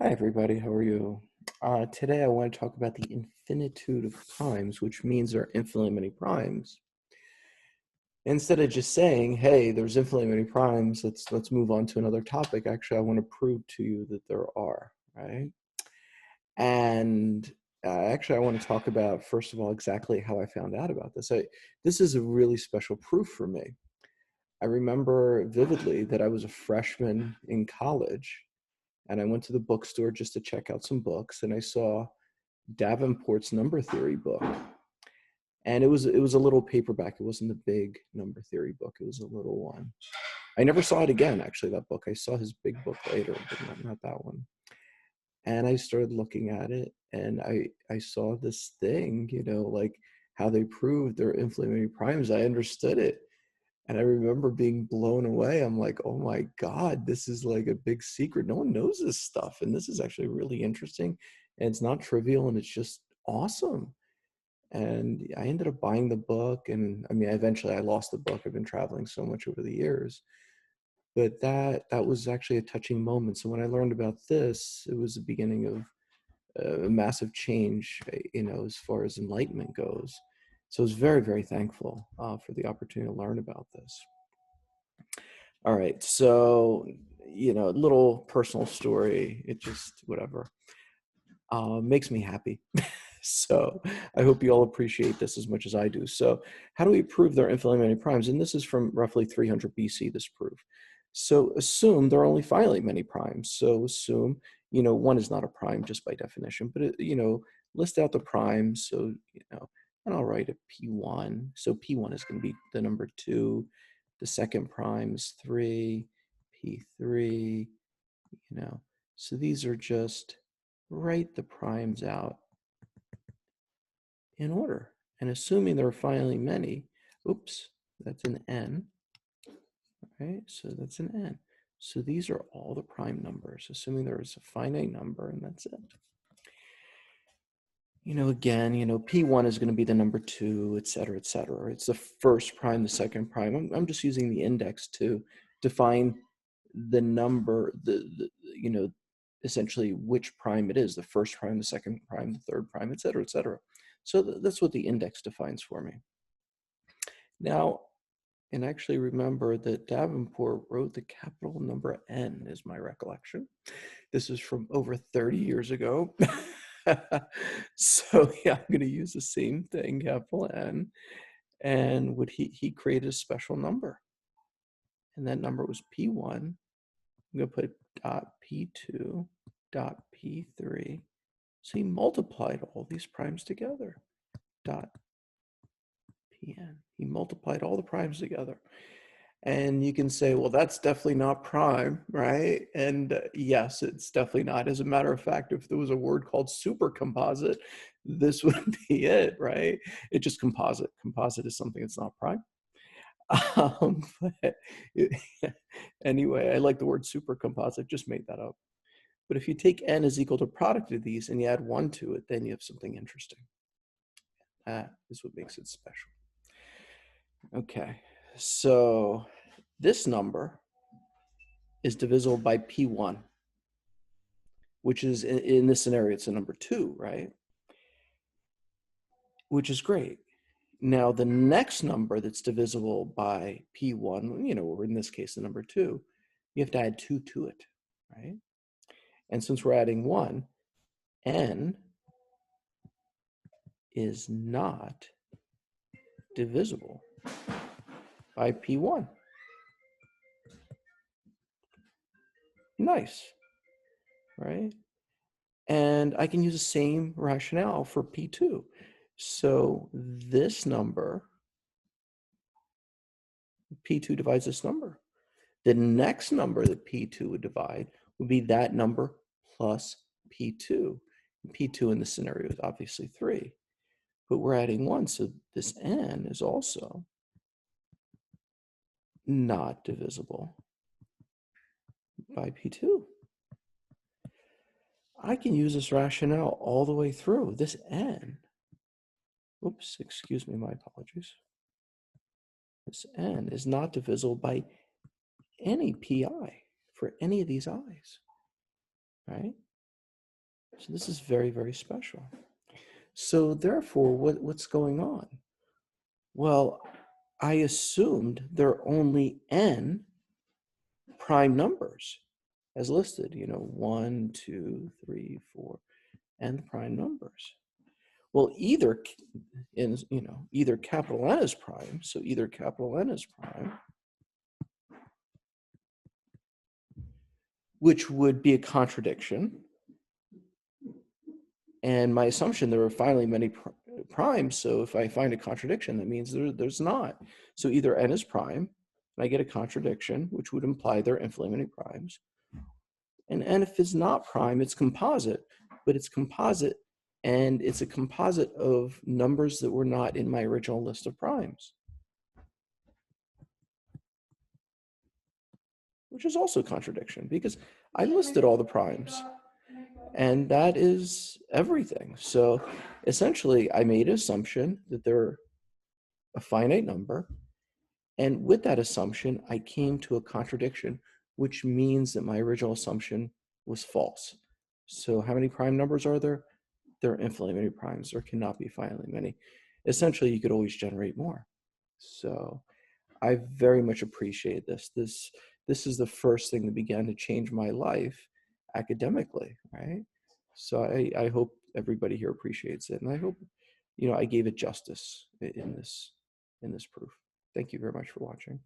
Hi, everybody. How are you? Today, I want to talk about the infinitude of primes, which means there are infinitely many primes. Instead of just saying, "Hey, there's infinitely many primes. Let's move on to another topic." Actually, I want to prove to you that there are, right? And actually, I want to talk about first of all exactly how I found out about this. This is a really special proof for me. I remember vividly that I was a freshman in college, and I went to the bookstore just to check out some books, and I saw Davenport's number theory book. And it was a little paperback. It wasn't the big number theory book. It was a little one. I never saw it again, actually, that book. I saw his big book later, but not that one. And I started looking at it, and I saw this thing, like how they proved their infinitely many primes. I understood it. And I remember being blown away. I'm like, oh my God, this is like a big secret. No one knows this stuff. And this is actually really interesting. And it's not trivial, and it's just awesome. And I ended up buying the book. And I mean, eventually I lost the book. I've been traveling so much over the years. But that was actually a touching moment. So when I learned about this, it was the beginning of a massive change, as far as enlightenment goes. So I was very, very thankful for the opportunity to learn about this. All right. So, a little personal story. It just, whatever, makes me happy. So I hope you all appreciate this as much as I do. So how do we prove there are infinitely many primes? And this is from roughly 300 BC, this proof. So assume there are only finitely many primes. So assume, one is not a prime just by definition, but, list out the primes. So, and I'll write a P1. So P1 is going to be the number 2. The second prime is 3, P3, you know. So these are just write the primes out in order. And assuming there are finitely many, oops, that's an n, right? So that's an n. So these are all the prime numbers, assuming there is a finite number, and that's it. Again, P1 is going to be the number 2, et cetera, et cetera. It's the first prime, the second prime. I'm just using the index to define the number, essentially which prime it is, the first prime, the second prime, the third prime, et cetera, et cetera. So that's what the index defines for me. Now, and actually remember that Davenport wrote the capital number n, is my recollection. This is from over 30 years ago. So yeah, I'm going to use the same thing, capital N. And he created a special number. And that number was P1. I'm going to put dot P2, dot P3. So he multiplied all these primes together. Dot Pn. He multiplied all the primes together. And you can say, well, that's definitely not prime, right? And yes, it's definitely not. As a matter of fact, if there was a word called supercomposite, this would be it, right? It's just composite. Composite is something that's not prime. But anyway, I like the word supercomposite, just made that up. But if you take n is equal to product of these and you add 1 to it, then you have something interesting. That is what makes it special. Okay, so this number is divisible by P1, which is, in this scenario, it's a number 2, right? Which is great. Now, the next number that's divisible by P1, or in this case, the number 2, you have to add 2 to it, right? And since we're adding 1, n is not divisible by P1. Nice, right? And I can use the same rationale for P2. So this number, P2 divides this number. The next number that P2 would divide would be that number plus P2. P2 in this scenario is obviously 3, but we're adding 1, so this n is also not divisible by P2. I can use this rationale all the way through. This n, oops, excuse me, my apologies. This n is not divisible by any pi for any of these i's, right? So this is very, very special. So therefore, what's going on? Well, I assumed there are only n prime numbers as listed, 1, 2, 3, 4, n prime numbers. Well, either capital N is prime, so either capital N is prime, which would be a contradiction. And my assumption, there are finally many primes, so if I find a contradiction, that means there's not. So either n is prime, and I get a contradiction, which would imply there are infinitely many primes. And n, if it's not prime, it's composite, but it's composite, and it's a composite of numbers that were not in my original list of primes, which is also a contradiction because I listed all the primes. And that is everything. So essentially, I made an assumption that they're a finite number. And with that assumption, I came to a contradiction, which means that my original assumption was false. So how many prime numbers are there? There are infinitely many primes. There cannot be finitely many. Essentially, you could always generate more. So I very much appreciate this. This is the first thing that began to change my life academically, right? So I hope everybody here appreciates it, and I hope I gave it justice in this proof. Thank you very much for watching.